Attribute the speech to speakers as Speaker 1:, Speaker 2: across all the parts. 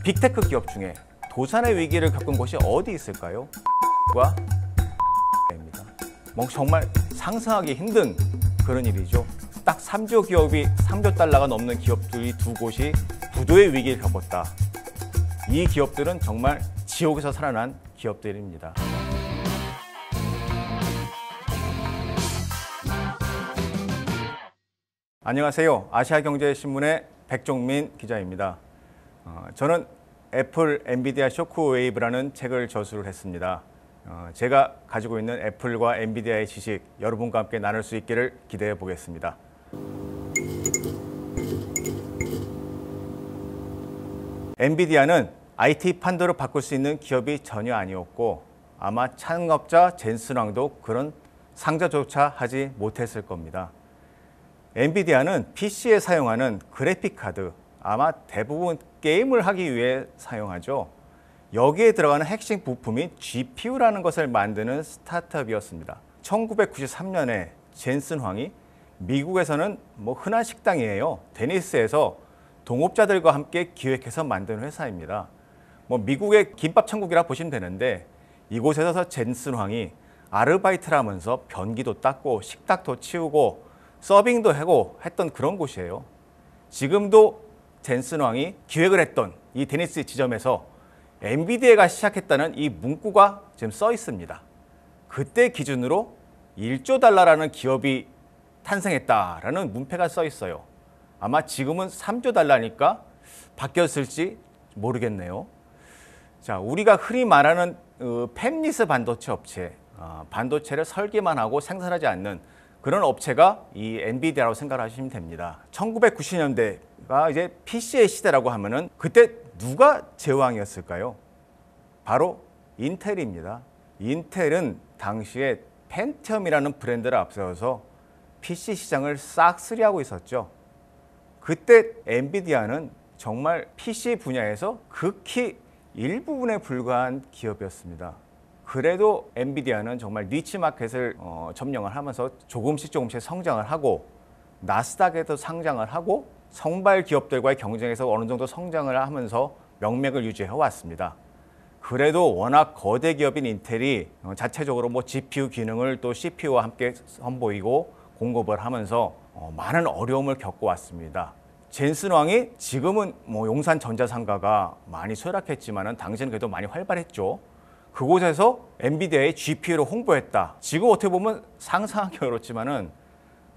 Speaker 1: 빅테크 기업 중에 도산의 위기를 겪은 곳이 어디 있을까요? 과 입니다. 정말 상상하기 힘든 그런 일이죠. 딱 3조 기업이 3조 달러가 넘는 기업들이 두 곳이 부도의 위기를 겪었다. 이 기업들은 정말 지옥에서 살아난 기업들입니다. 안녕하세요. 아시아경제신문의 백종민 기자입니다. 저는 애플 엔비디아 쇼크웨이브라는 책을 저술을 했습니다. 제가 가지고 있는 애플과 엔비디아의 지식 여러분과 함께 나눌 수 있기를 기대해 보겠습니다. 엔비디아는 IT 판도를 바꿀 수 있는 기업이 전혀 아니었고 아마 창업자 젠슨 황도 그런 상자조차 하지 못했을 겁니다. 엔비디아는 PC에 사용하는 그래픽 카드, 아마 대부분 게임을 하기 위해 사용하죠. 여기에 들어가는 핵심 부품이 GPU라는 것을 만드는 스타트업이었습니다. 1993년에 젠슨 황이 미국에서는 흔한 식당이에요. 데니스에서 동업자들과 함께 기획해서 만든 회사입니다. 미국의 김밥 천국이라 보시면 되는데 이곳에서 젠슨 황이 아르바이트를 하면서 변기도 닦고 식탁도 치우고 서빙도 하고 했던 그런 곳이에요. 지금도 젠슨 황이 기획을 했던 이 데니스 지점에서 엔비디아가 시작했다는 이 문구가 지금 써 있습니다. 그때 기준으로 1조 달러라는 기업이 탄생했다라는 문패가 써 있어요. 아마 지금은 3조 달러니까 바뀌었을지 모르겠네요. 자, 우리가 흔히 말하는 팹리스 반도체 업체, 반도체를 설계만 하고 생산하지 않는 그런 업체가 이 엔비디아라고 생각하시면 됩니다. 1990년대가 이제 PC의 시대라고 하면은 그때 누가 제왕이었을까요? 바로 인텔입니다. 인텔은 당시에 펜티엄이라는 브랜드를 앞세워서 PC 시장을 싹쓸이하고 있었죠. 그때 엔비디아는 정말 PC 분야에서 극히 일부분에 불과한 기업이었습니다. 그래도 엔비디아는 정말 니치 마켓을 점령을 하면서 조금씩 성장을 하고 나스닥에도 상장을 하고 성발 기업들과의 경쟁에서 어느 정도 성장을 하면서 명맥을 유지해 왔습니다. 그래도 워낙 거대 기업인 인텔이 자체적으로 GPU 기능을 또 CPU와 함께 선보이고 공급을 하면서 많은 어려움을 겪어왔습니다. 젠슨 황이 지금은 용산 전자상가가 많이 쇠락했지만 당시에는 그래도 많이 활발했죠. 그곳에서 엔비디아의 GPU를 홍보했다. 지금 어떻게 보면 상상하기 어렵지만은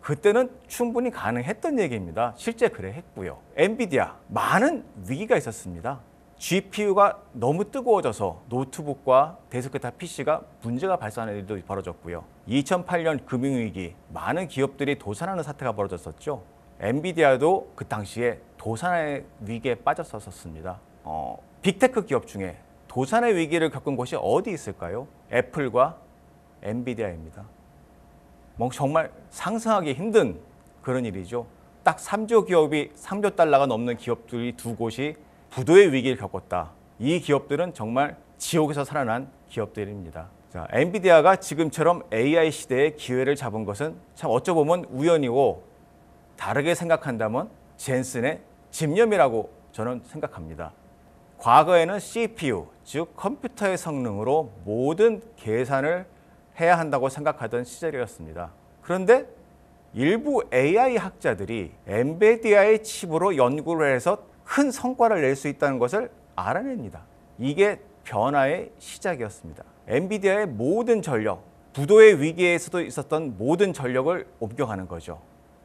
Speaker 1: 그때는 충분히 가능했던 얘기입니다. 실제 그래 했고요. 엔비디아 많은 위기가 있었습니다. GPU가 너무 뜨거워져서 노트북과 데스크탑 PC가 문제가 발생하는 일도 벌어졌고요. 2008년 금융위기 많은 기업들이 도산하는 사태가 벌어졌었죠. 엔비디아도 그 당시에 도산의 위기에 빠졌었습니다. 빅테크 기업 중에 도산의 위기를 겪은 곳이 어디 있을까요? 애플과 엔비디아입니다. 정말 상상하기 힘든 그런 일이죠. 딱 3조 기업이 3조 달러가 넘는 기업들이 두 곳이 부도의 위기를 겪었다. 이 기업들은 정말 지옥에서 살아난 기업들입니다. 자, 엔비디아가 지금처럼 AI 시대의 기회를 잡은 것은 참 어쩌보면 우연이고 다르게 생각한다면 젠슨의 집념이라고 저는 생각합니다. 과거에는 CPU, 즉 컴퓨터의 성능으로 모든 계산을 해야 한다고 생각하던 시절이었습니다. 그런데 일부 AI 학자들이 엔비디아의 칩으로 연구를 해서 큰 성과를 낼 수 있다는 것을 알아냅니다. 이게 변화의 시작이었습니다. 엔비디아의 모든 전력, 부도의 위기에서도 있었던 모든 전력을 옮겨가는 거죠.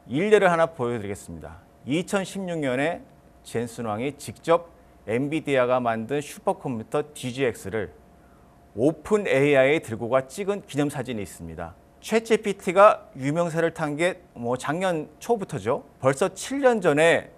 Speaker 1: 일례를 하나 보여드리겠습니다. 2016년에 젠슨 황이 직접 엔비디아가 만든 슈퍼컴퓨터 DGX를 오픈 AI에 들고 찍은 기념사진이 있습니다. 챗GPT가 유명세를 탄 게 작년 초부터죠. 벌써 7년 전에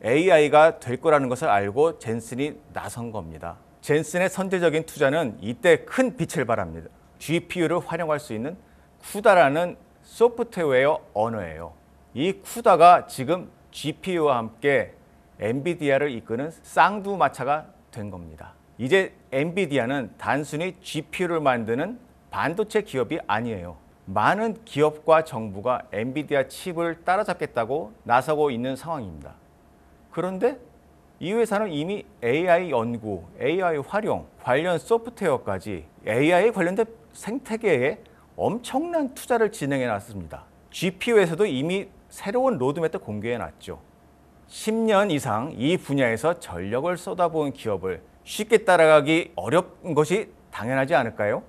Speaker 1: AI가 될 거라는 것을 알고 젠슨이 나선 겁니다. 젠슨의 선제적인 투자는 이때 큰 빛을 발합니다. GPU를 활용할 수 있는 쿠다라는 소프트웨어 언어예요. 이 쿠다가 지금 GPU와 함께 엔비디아를 이끄는 쌍두마차가 된 겁니다. 이제 엔비디아는 단순히 GPU를 만드는 반도체 기업이 아니에요. 많은 기업과 정부가 엔비디아 칩을 따라잡겠다고 나서고 있는 상황입니다. 그런데 이 회사는 이미 AI 연구, AI 활용, 관련 소프트웨어까지 AI 관련된 생태계에 엄청난 투자를 진행해 놨습니다. GPU에서도 이미 새로운 로드맵도 공개해 놨죠. 10년 이상 이 분야에서 전력을 쏟아부은 기업을 쉽게 따라가기 어려운 것이 당연하지 않을까요?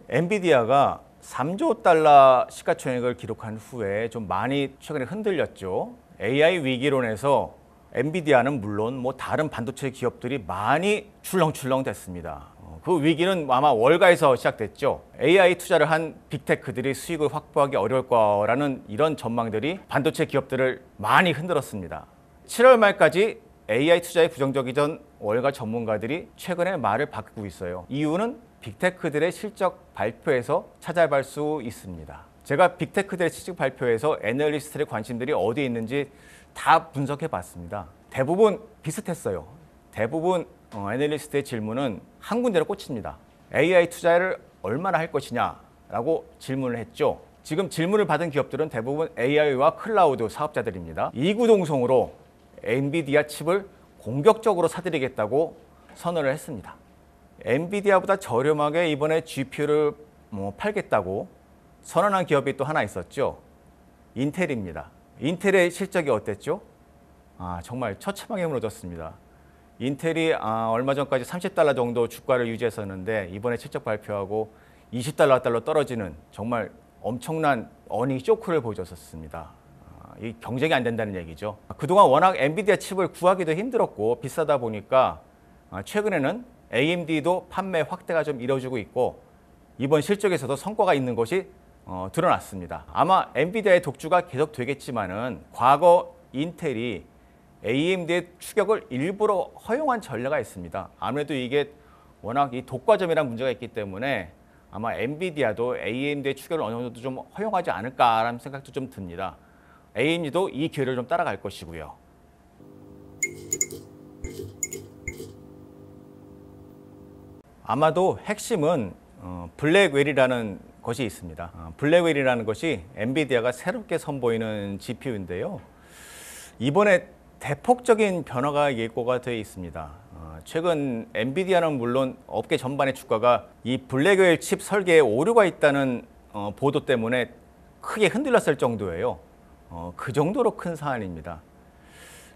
Speaker 1: 엔비디아가 3조 달러 시가총액을 기록한 후에 좀 많이 최근에 흔들렸죠. AI 위기론에서 엔비디아는 물론 다른 반도체 기업들이 많이 출렁출렁 됐습니다. 그 위기는 아마 월가에서 시작됐죠. AI 투자를 한 빅테크들이 수익을 확보하기 어려울 거라는 이런 전망들이 반도체 기업들을 많이 흔들었습니다. 7월 말까지 AI 투자에 부정적이던 월가 전문가들이 최근에 말을 바꾸고 있어요. 이유는 빅테크들의 실적 발표에서 찾아볼 수 있습니다. 제가 빅테크들의 실적 발표에서 애널리스트의 관심들이 어디에 있는지 다 분석해 봤습니다. 대부분 비슷했어요. 대부분 애널리스트의 질문은 한 군데로 꽂힙니다. AI 투자를 얼마나 할 것이냐라고 질문을 했죠. 지금 질문을 받은 기업들은 대부분 AI와 클라우드 사업자들입니다. 이구동성으로 엔비디아 칩을 공격적으로 사들이겠다고 선언을 했습니다. 엔비디아보다 저렴하게 이번에 GPU를 팔겠다고 선언한 기업이 또 하나 있었죠. 인텔입니다. 인텔의 실적이 어땠죠? 정말 처참하게 무너졌습니다. 인텔이 얼마 전까지 30달러 정도 주가를 유지했었는데 이번에 실적 발표하고 20달러 떨어지는 정말 엄청난 어닝 쇼크를 보여줬었습니다. 이 경쟁이 안 된다는 얘기죠. 그동안 워낙 엔비디아 칩을 구하기도 힘들었고 비싸다 보니까 최근에는 AMD도 판매 확대가 좀 이루어지고 있고 이번 실적에서도 성과가 있는 것이 드러났습니다. 아마 엔비디아의 독주가 계속 되겠지만은 과거 인텔이 AMD의 추격을 일부러 허용한 전례가 있습니다. 아무래도 이게 워낙 이 독과점이라는 문제가 있기 때문에 아마 엔비디아도 AMD의 추격을 어느 정도 좀 허용하지 않을까라는 생각도 좀 듭니다. AMD도 이 기회를 좀 따라갈 것이고요. 아마도 핵심은 블랙웰이라는 것이 있습니다. 블랙웰이라는 것이 엔비디아가 새롭게 선보이는 GPU인데요. 이번에 대폭적인 변화가 예고가 되어 있습니다. 최근 엔비디아는 물론 업계 전반의 주가가 이 블랙웰 칩 설계에 오류가 있다는 보도 때문에 크게 흔들렸을 정도예요. 그 정도로 큰 사안입니다.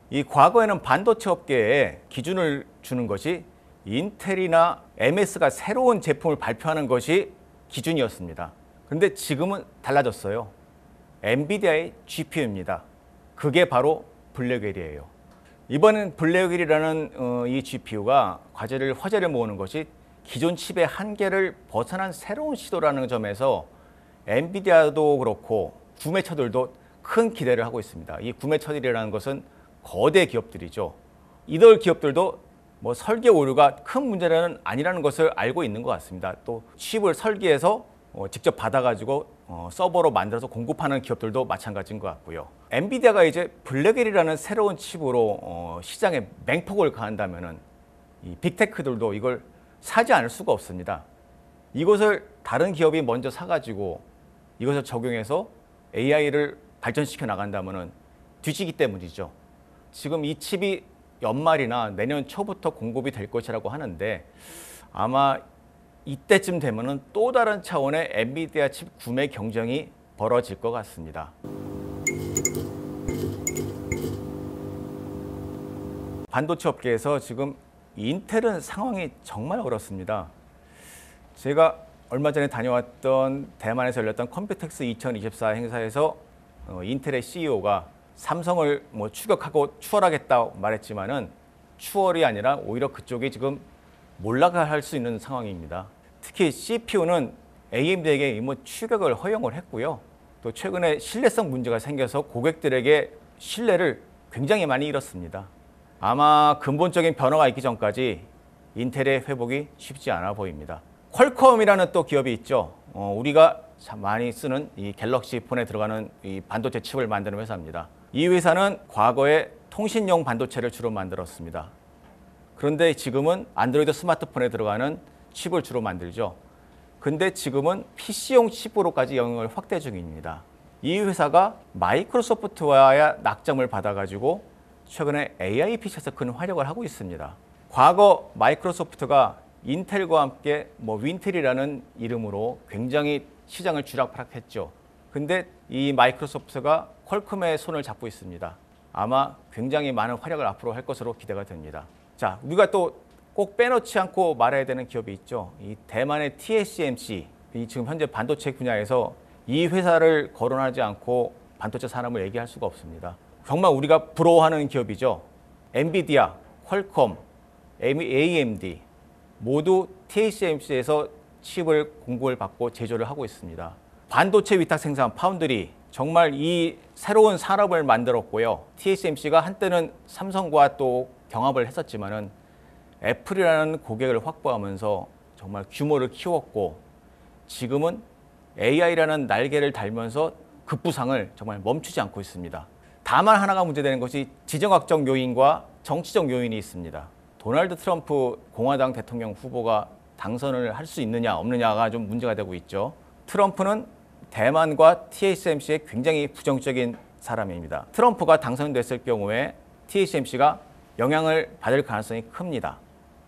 Speaker 1: 이 과거에는 반도체 업계에 기준을 주는 것이 인텔이나 MS가 새로운 제품을 발표하는 것이 기준이었습니다. 그런데 지금은 달라졌어요. 엔비디아의 GPU입니다. 그게 바로 블랙웰이에요. 이번엔 블랙웰이라는 이 GPU가 화제를 모으는 것이 기존 칩의 한계를 벗어난 새로운 시도라는 점에서 엔비디아도 그렇고 구매처들도 큰 기대를 하고 있습니다. 이 구매처들이라는 것은 거대 기업들이죠. 이들 기업들도 설계 오류가 큰 문제는 아니라는 것을 알고 있는 것 같습니다. 또 칩을 설계해서 직접 받아가지고 서버로 만들어서 공급하는 기업들도 마찬가지인 것 같고요. 엔비디아가 이제 블랙웰이라는 새로운 칩으로 시장에 맹폭을 가한다면은 이 빅테크들도 이걸 사지 않을 수가 없습니다. 이것을 다른 기업이 먼저 사가지고 이것을 적용해서 AI를 발전시켜 나간다면은 뒤지기 때문이죠. 지금 이 칩이 연말이나 내년 초부터 공급이 될 것이라고 하는데 아마 이때쯤 되면은 또 다른 차원의 엔비디아 칩 구매 경쟁이 벌어질 것 같습니다. 반도체 업계에서 지금 인텔은 상황이 정말 어렵습니다. 제가 얼마 전에 다녀왔던 대만에서 열렸던 컴퓨텍스 2024 행사에서 인텔의 CEO가 삼성을 추격하고 추월하겠다고 말했지만은 추월이 아니라 오히려 그쪽이 지금 몰락할 수 있는 상황입니다. 특히 CPU는 AMD에게 추격을 허용을 했고요. 또 최근에 신뢰성 문제가 생겨서 고객들에게 신뢰를 굉장히 많이 잃었습니다. 아마 근본적인 변화가 있기 전까지 인텔의 회복이 쉽지 않아 보입니다. 퀄컴이라는 또 기업이 있죠. 우리가 참 많이 쓰는 이 갤럭시 폰에 들어가는 이 반도체 칩을 만드는 회사입니다. 이 회사는 과거에 통신용 반도체를 주로 만들었습니다. 그런데 지금은 안드로이드 스마트폰에 들어가는 칩을 주로 만들죠. 근데 지금은 PC용 칩으로까지 영역을 확대 중입니다. 이 회사가 마이크로소프트와의 낙점을 받아가지고 최근에 AI PC에서 큰 활약을 하고 있습니다. 과거 마이크로소프트가 인텔과 함께 윈텔이라는 이름으로 굉장히 시장을 쥐락펴락했죠. 근데 이 마이크로소프트가 퀄컴의 손을 잡고 있습니다. 아마 굉장히 많은 활약을 앞으로 할 것으로 기대가 됩니다. 자, 우리가 또 꼭 빼놓지 않고 말해야 되는 기업이 있죠. 이 대만의 TSMC, 이 지금 현재 반도체 분야에서 이 회사를 거론하지 않고 반도체 산업을 얘기할 수가 없습니다. 정말 우리가 부러워하는 기업이죠. 엔비디아, 퀄컴, AMD 모두 TSMC에서 칩을 공급을 받고 제조를 하고 있습니다. 반도체 위탁 생산 파운드리, 정말 이 새로운 산업을 만들었고요. TSMC가 한때는 삼성과 또 경합을 했었지만은 애플이라는 고객을 확보하면서 정말 규모를 키웠고, 지금은 AI라는 날개를 달면서 급부상을 정말 멈추지 않고 있습니다. 다만 하나가 문제되는 것이 지정학적 요인과 정치적 요인이 있습니다. 도널드 트럼프 공화당 대통령 후보가 당선을 할 수 있느냐 없느냐가 좀 문제가 되고 있죠. 트럼프는 대만과 TSMC에 굉장히 부정적인 사람입니다. 트럼프가 당선됐을 경우에 TSMC가 영향을 받을 가능성이 큽니다.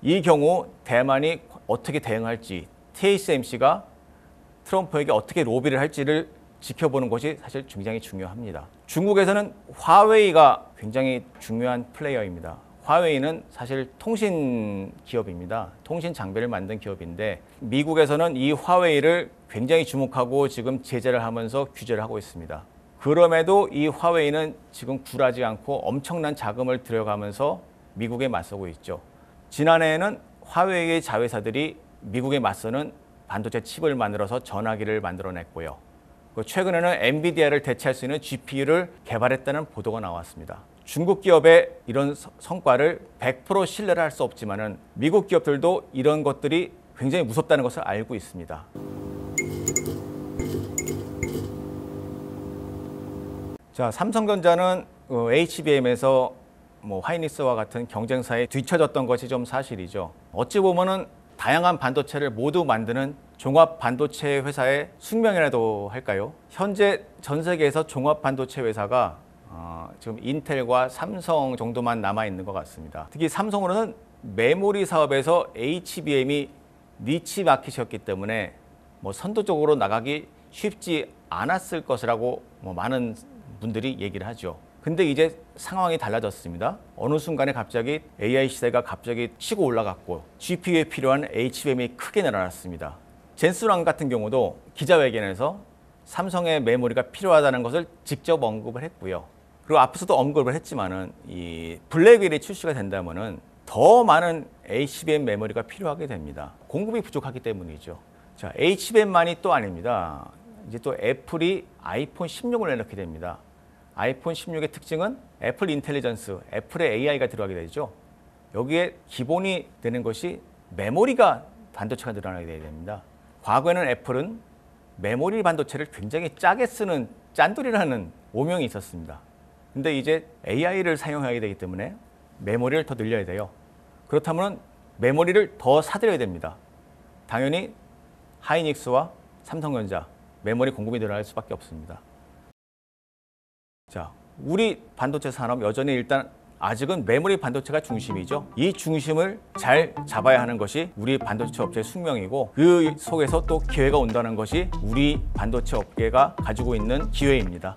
Speaker 1: 이 경우 대만이 어떻게 대응할지, TSMC가 트럼프에게 어떻게 로비를 할지를 지켜보는 것이 사실 굉장히 중요합니다. 중국에서는 화웨이가 굉장히 중요한 플레이어입니다. 화웨이는 사실 통신 기업입니다. 통신 장비를 만든 기업인데, 미국에서는 이 화웨이를 굉장히 주목하고 지금 제재를 하면서 규제를 하고 있습니다. 그럼에도 이 화웨이는 지금 굴하지 않고 엄청난 자금을 들여가면서 미국에 맞서고 있죠. 지난해에는 화웨이의 자회사들이 미국에 맞서는 반도체 칩을 만들어서 전화기를 만들어냈고요. 최근에는 엔비디아를 대체할 수 있는 GPU를 개발했다는 보도가 나왔습니다. 중국 기업의 이런 성과를 100% 신뢰를 할 수 없지만은 미국 기업들도 이런 것들이 굉장히 무섭다는 것을 알고 있습니다. 자, 삼성전자는 HBM에서 하이닉스와 같은 경쟁사에 뒤처졌던 것이 좀 사실이죠. 어찌 보면은 다양한 반도체를 모두 만드는 종합 반도체 회사의 숙명이라도 할까요? 현재 전 세계에서 종합 반도체 회사가 지금 인텔과 삼성 정도만 남아 있는 것 같습니다. 특히 삼성으로는 메모리 사업에서 HBM이 니치 마켓이었기 때문에 선도적으로 나가기 쉽지 않았을 것이라고 많은 분들이 얘기를 하죠. 근데 이제 상황이 달라졌습니다. 어느 순간에 갑자기 AI 시대가 갑자기 치고 올라갔고 GPU에 필요한 HBM이 크게 늘어났습니다. 젠스랑 같은 경우도 기자회견에서 삼성의 메모리가 필요하다는 것을 직접 언급을 했고요. 그리고 앞에서도 언급을 했지만은 이 블랙웰이 출시가 된다면은 더 많은 HBM 메모리가 필요하게 됩니다. 공급이 부족하기 때문이죠. 자, HBM만이 또 아닙니다. 이제 또 애플이 아이폰 16을 내놓게 됩니다. 아이폰 16의 특징은 애플 인텔리전스, 애플의 AI가 들어가게 되죠. 여기에 기본이 되는 것이 메모리가 반도체가 늘어나게 됩니다. 과거에는 애플은 메모리 반도체를 굉장히 짜게 쓰는 짠돌이라는 오명이 있었습니다. 근데 이제 AI를 사용하게 되기 때문에 메모리를 더 늘려야 돼요. 그렇다면 메모리를 더 사들여야 됩니다. 당연히 하이닉스와 삼성전자 메모리 공급이 늘어날 수밖에 없습니다. 자, 우리 반도체 산업 여전히 일단 아직은 메모리 반도체가 중심이죠. 이 중심을 잘 잡아야 하는 것이 우리 반도체 업체의 숙명이고, 그 속에서 또 기회가 온다는 것이 우리 반도체 업계가 가지고 있는 기회입니다.